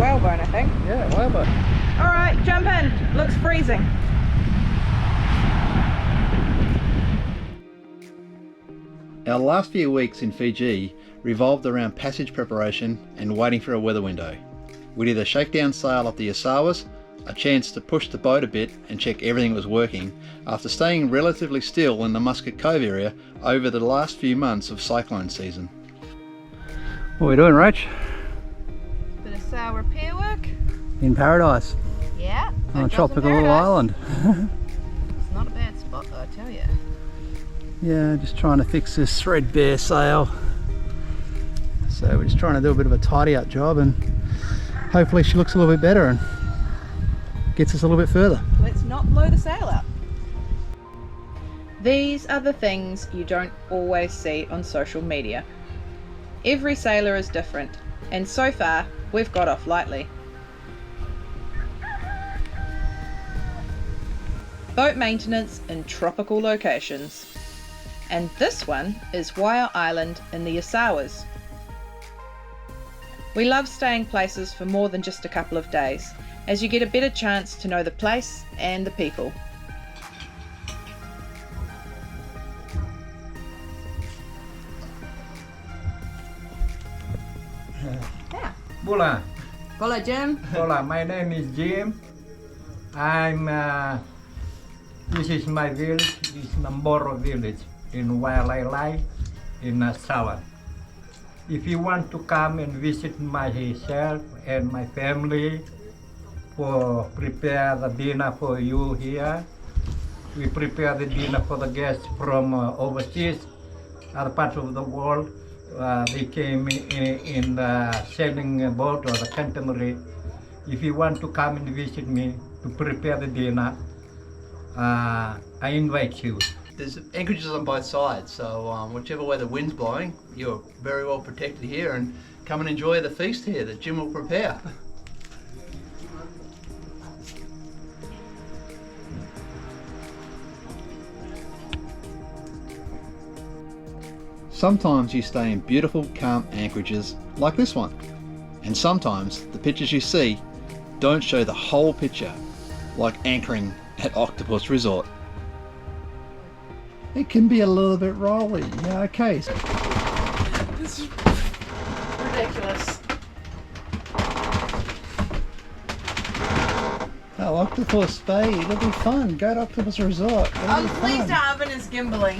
whalebone, I think. Yeah, whalebone. Alright, jump in. Looks freezing. Our last few weeks in Fiji revolved around passage preparation and waiting for a weather window. We did a shakedown sail off the Asawas, a chance to push the boat a bit and check everything was working, after staying relatively still in the Muscat Cove area over the last few months of cyclone season. What are we doing, Rach? Bit of sail repair work. In paradise. Yeah. On a tropical little island. It's not a bad spot though, I tell you. Yeah, just trying to fix this threadbare sail. So we're just trying to do a bit of a tidy up job, and hopefully she looks a little bit better and gets us a little bit further. Let's not blow the sail up. These are the things you don't always see on social media. Every sailor is different, and so far we've got off lightly. Boat maintenance in tropical locations. And this one is Waiau Island in the Asawas. We love staying places for more than just a couple of days, as you get a better chance to know the place and the people. Yeah. Bola. Hola, Jim. Hola, my name is Jim. This is my village, this is Namboro village in Waialailai in Sawan. If you want to come and visit myself and my family for prepare the dinner for you here, we prepare the dinner for the guests from overseas, other parts of the world. They came in the sailing boat or the catamaran. If you want to come and visit me to prepare the dinner, I invite you. There's anchorages on both sides, so whichever way the wind's blowing, you're very well protected here, and come and enjoy the feast here that Jim will prepare. Sometimes you stay in beautiful, calm anchorages like this one, and sometimes the pictures you see don't show the whole picture, like anchoring at Octopus Resort. It can be a little bit rolly. Yeah, okay. This is ridiculous. Oh, Octopus Bay, it'll be fun. Go to Octopus Resort. It'll be Please fun. don't oven is gimbaling.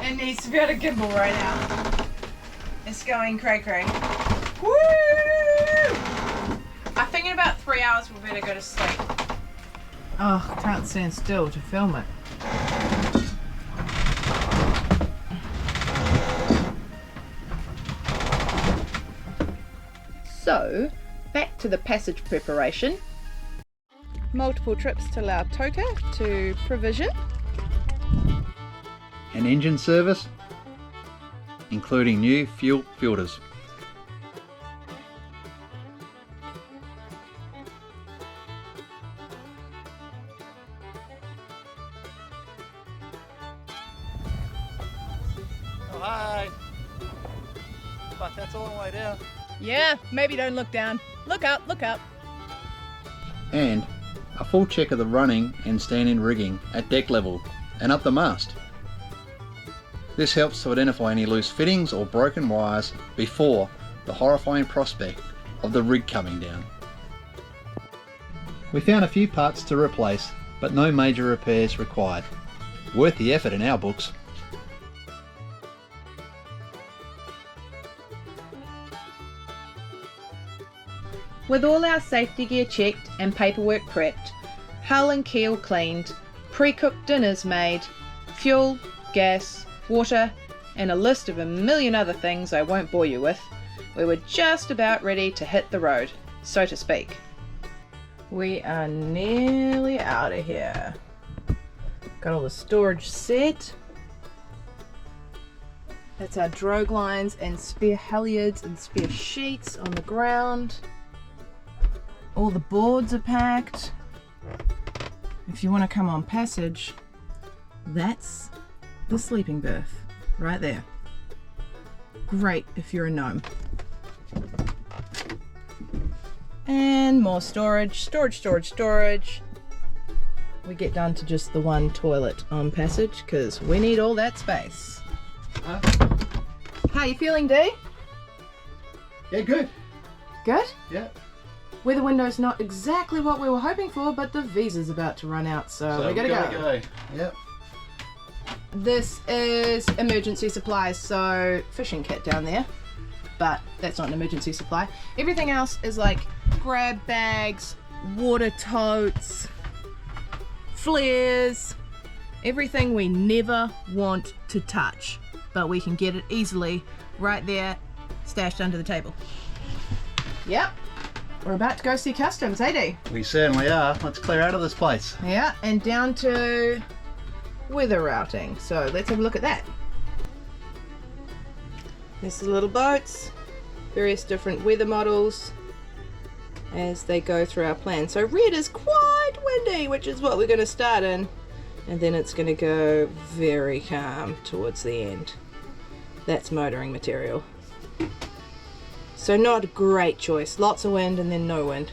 It needs to be able to gimbal right now. It's going cray-cray. Woo! I think in about 3 hours we'll better go to sleep. Oh, I can't stand still to film it. So, back to the passage preparation. Multiple trips to Lautoka to provision. An engine service, including new fuel filters. Oh, hi! But that's all the way down. Yeah, maybe don't look down. Look up, look up. And a full check of the running and stand-in rigging at deck level and up the mast. This helps to identify any loose fittings or broken wires before the horrifying prospect of the rig coming down. We found a few parts to replace, but no major repairs required. Worth the effort in our books. With all our safety gear checked and paperwork prepped, hull and keel cleaned, pre-cooked dinners made, fuel, gas, water, and a list of a million other things I won't bore you with, we were just about ready to hit the road, so to speak. We are nearly out of here. Got all the storage set. That's our drogue lines and spare halyards and spare sheets on the ground. All the boards are packed. If you want to come on passage, that's the sleeping berth right there. Great if you're a gnome. And more storage. We get down to just the one toilet on passage because we need all that space. How you feeling, Dee? Yeah, good. Good? Yeah. Weather window's not exactly what we were hoping for, but the visa's about to run out, so we gotta go. Yep. This is emergency supplies, so fishing kit down there, but that's not an emergency supply. Everything else is like grab bags, water totes, flares, everything we never want to touch, but we can get it easily right there, stashed under the table. Yep. We're about to go see customs, eh, Dee? We certainly are. Let's clear out of this place. Yeah, and down to weather routing. So let's have a look at that. This is little boats, various different weather models as they go through our plan. So red is quite windy, which is what we're going to start in, and then it's going to go very calm towards the end. That's motoring material. So not a great choice. Lots of wind and then no wind.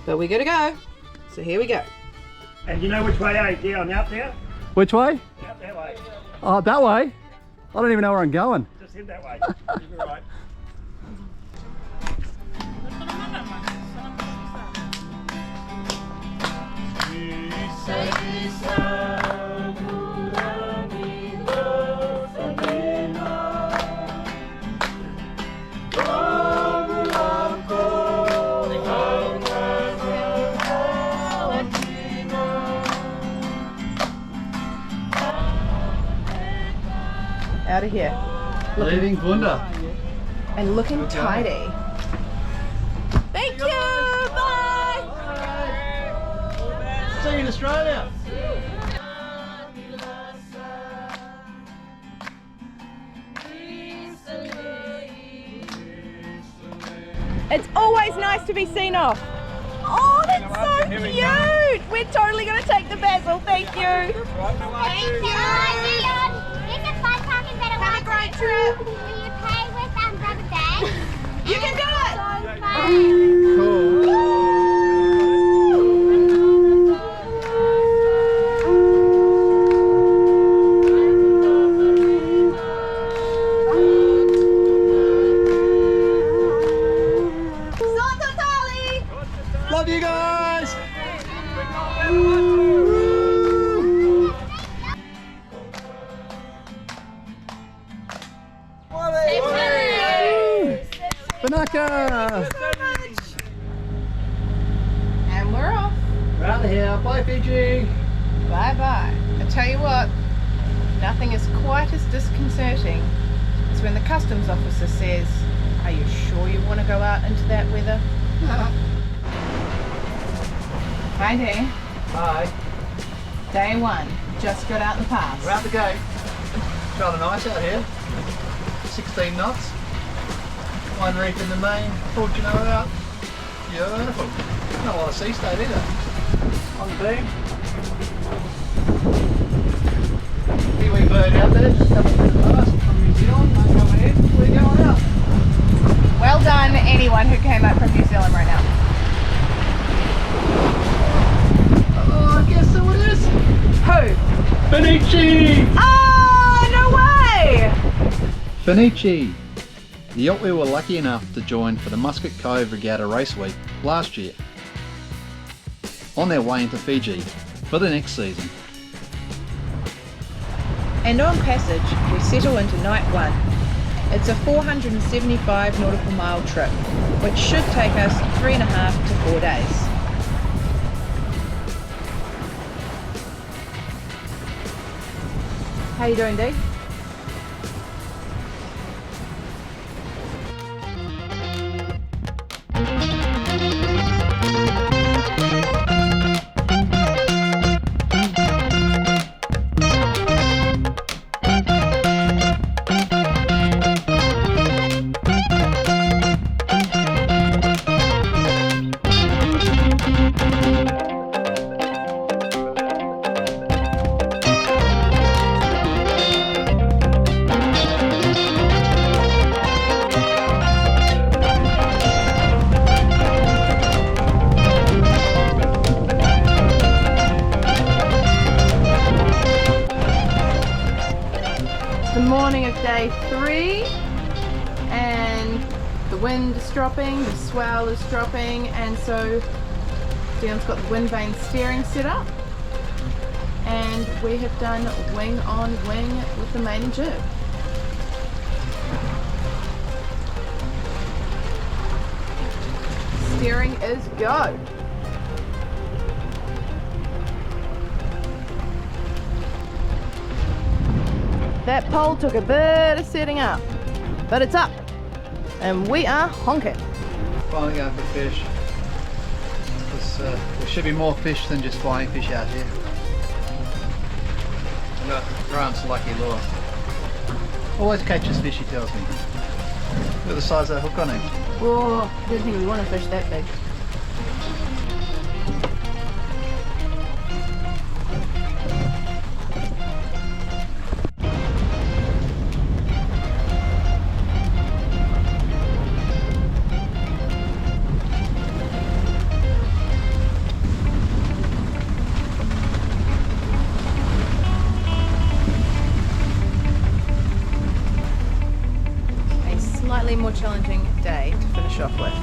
But we gotta go. So here we go. And you know which way I down out there? Which way? Out that way. Oh, that way? I don't even know where I'm going. Just head that way. You'll be right. Out of here. Leaving Bunda. And looking tidy. Thank you! Bye! See you in Australia. It's always nice to be seen off. Oh, that's so cute! We're totally going to take the basil. Thank you. Thank you. Have a great trip. Will you pay with rubber bags? You can do it. So fun. Love you guys. Banaka! And we're off. We're out of here. Bye, Fiji. Bye bye. I tell you what, nothing is quite as disconcerting as when the customs officer says, "Are you sure you want to go out into that weather?" Hi there. Bye. Day one. Just got out the pass. We're out the gate. It's rather nice out here. 16 knots. One reef in the main. Fortunate out. Beautiful. Not a lot of sea state either. On the beam. Kiwi bird out there, just coming through the pass from New Zealand. Not coming in. We're going out. Well done, anyone who came up from New Zealand right now. Oh, guess who it is? Who? Finichi! Oh, no way! Finichi. The yacht we were lucky enough to join for the Muscat Cove Regatta Race Week last year. On their way into Fiji for the next season. And on passage, we settle into night one. It's a 475 nautical mile trip, which should take us 3.5 to 4 days. How you doing, Dee? wind is dropping, the swell is dropping, and so Dion's got the wind vane steering set up, and we have done wing on wing with the main jib. Steering is go. That pole took a bit of setting up, but it's up, and we are honking. Finally going for fish. There should be more fish than just flying fish out here. I've got Grant's lucky lure. Always catches fish, he tells me. Look at the size of that hook on him. Oh, I didn't think we want to fish that big. Slightly more challenging day to finish off with.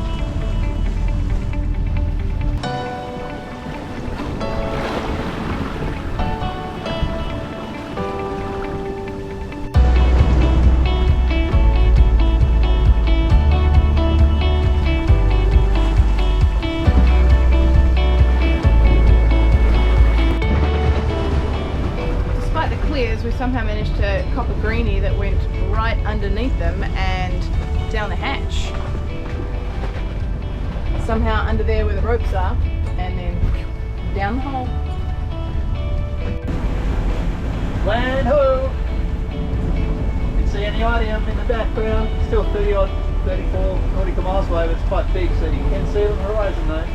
Despite the clears, we somehow managed to cop a greenie that went right underneath them and down the hatch. Somehow under there where the ropes are, and then down the hole. Land ho! You can see Aneityum in the background, still 30 odd, 34 nautical miles away, but it's quite big, so you can see it on the horizon though.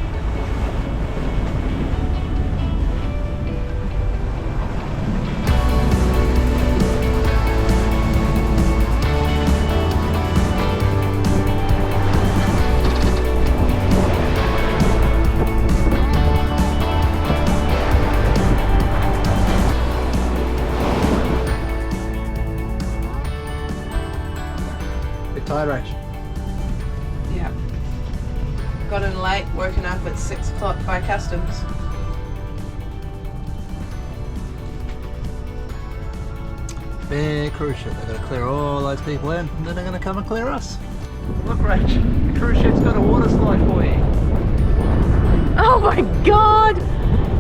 Tide race. Yeah. Got in late, woken up at 6 o'clock by customs. Big cruise ship. They're going to clear all those people in, and then they're going to come and clear us. Look, Rach, the cruise ship's got a water slide for you. Oh my god!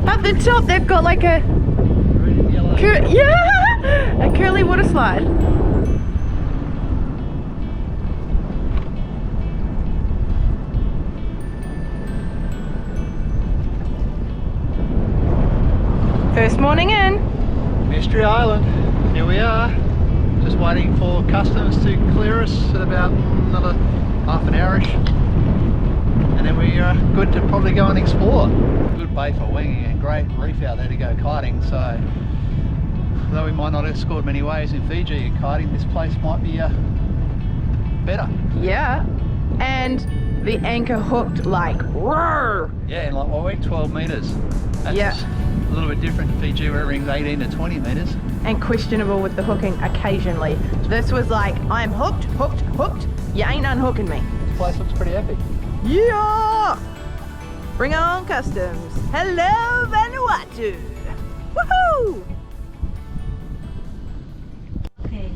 At the top they've got like a Red and yellow. yeah, a curly water slide. First morning in. Mystery Island. Here we are. Just waiting for customs to clear us at about another half an hourish. And then we are good to probably go and explore. Good bay for winging and great reef out there to go kiting. So, though we might not have scored many waves in Fiji at kiting, this place might be better. Yeah. And the anchor hooked like roar. Yeah, in like what week? 12 metres. That's Yeah. a little bit different to Fiji where it rings 18 to 20 metres. And questionable with the hooking occasionally. This was like, I'm hooked, hooked, hooked. You ain't unhooking me. This place looks pretty epic. Yeah! Bring on customs. Hello, Vanuatu. Woohoo! Okay.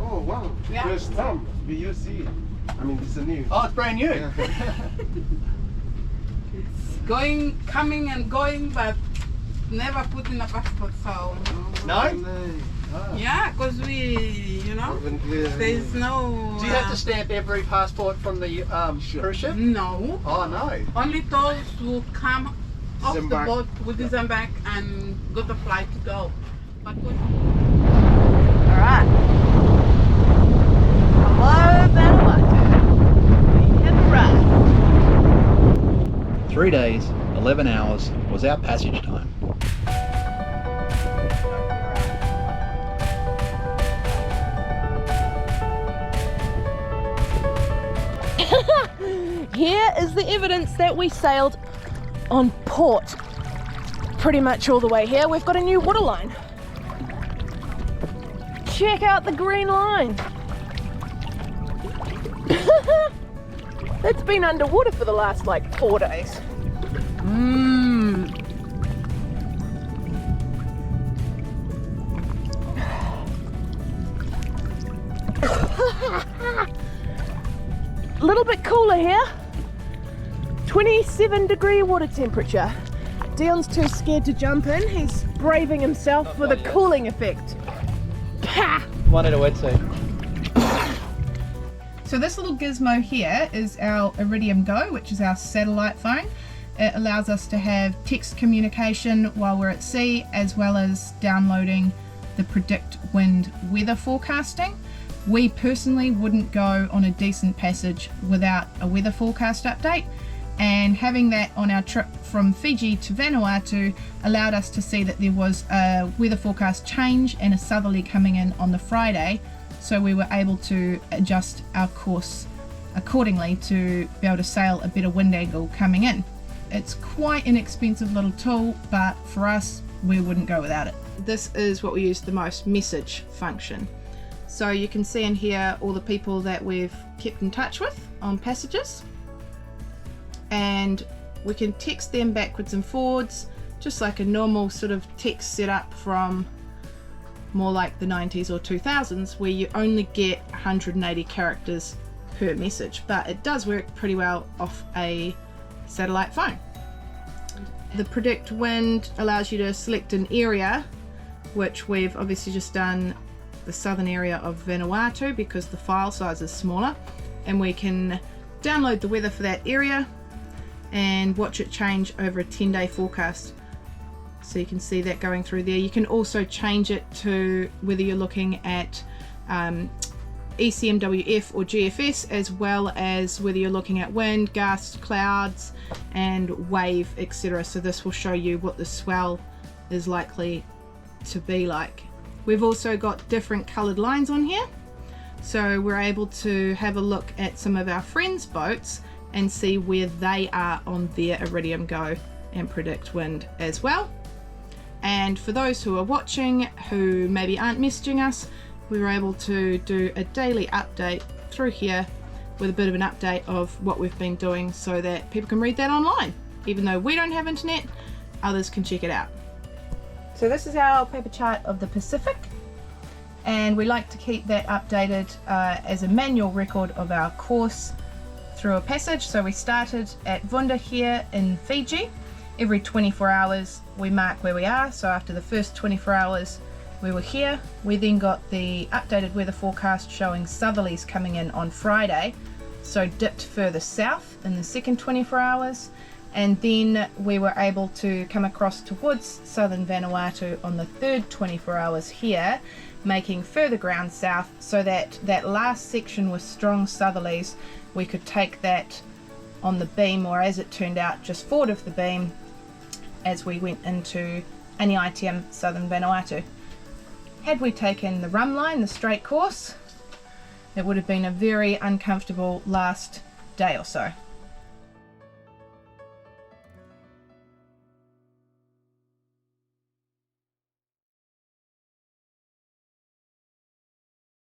Oh wow, Yeah. first time VUC. I mean, it's a new. Oh, it's brand new. Yeah. Going, coming and going, but never put in a passport, so No? Ah. yeah, because we, you know, Haven't cleared there is no. Do you have to stamp every passport from the cruise ship? No, Oh no. only those who come off Disembark. the boat with disembark and got the flight to go. But when Alright. Hello, Vanuatu. We have arrived. 3 days, 11 hours was our passage time. Here is the evidence that we sailed on port pretty much all the way here. We've got a new waterline. Check out the green line. It's been underwater for the last like 4 days. Mmm. A little bit cooler here. 27-degree water temperature. Dion's too scared to jump in. He's braving himself for the cooling effect. Pah! One in a wetsuit. So this little gizmo here is our Iridium Go, which is our satellite phone. It allows us to have text communication while we're at sea, as well as downloading the Predict Wind weather forecasting. We personally wouldn't go on a decent passage without a weather forecast update, and having that on our trip from Fiji to Vanuatu allowed us to see that there was a weather forecast change and a southerly coming in on the Friday, so we were able to adjust our course accordingly to be able to sail a better wind angle coming in. It's quite an expensive little tool, but for us, we wouldn't go without it. This is what we use the most, message function. So you can see in here all the people that we've kept in touch with on passages, and we can text them backwards and forwards, just like a normal sort of text setup from more like the 90s or 2000s, where you only get 180 characters per message, but it does work pretty well off a satellite phone. The Predict Wind allows you to select an area, which we've obviously just done the southern area of Vanuatu because the file size is smaller, and we can download the weather for that area and watch it change over a 10-day forecast. So you can see that going through there. You can also change it to whether you're looking at ECMWF or GFS, as well as whether you're looking at wind, gust, clouds and wave, etc. So this will show you what the swell is likely to be like. We've also got different coloured lines on here, so we're able to have a look at some of our friends' boats and see where they are on their Iridium Go and Predict Wind as well. And for those who are watching who maybe aren't messaging us, we were able to do a daily update through here with a bit of an update of what we've been doing, so that people can read that online. Even though we don't have internet, others can check it out. So this is our paper chart of the Pacific, and we like to keep that updated as a manual record of our course through a passage. So we started at Vunda here in Fiji. Every 24 hours we mark where we are. So after the first 24 hours we were here. We then got the updated weather forecast showing southerlies coming in on Friday, so dipped further south in the second 24 hours. And then we were able to come across towards southern Vanuatu on the third 24 hours here, making further ground south, so that that last section with strong southerlies, we could take that on the beam, or as it turned out, just forward of the beam as we went into Aneityum, southern Vanuatu. Had we taken the rum line, the straight course, it would have been a very uncomfortable last day or so.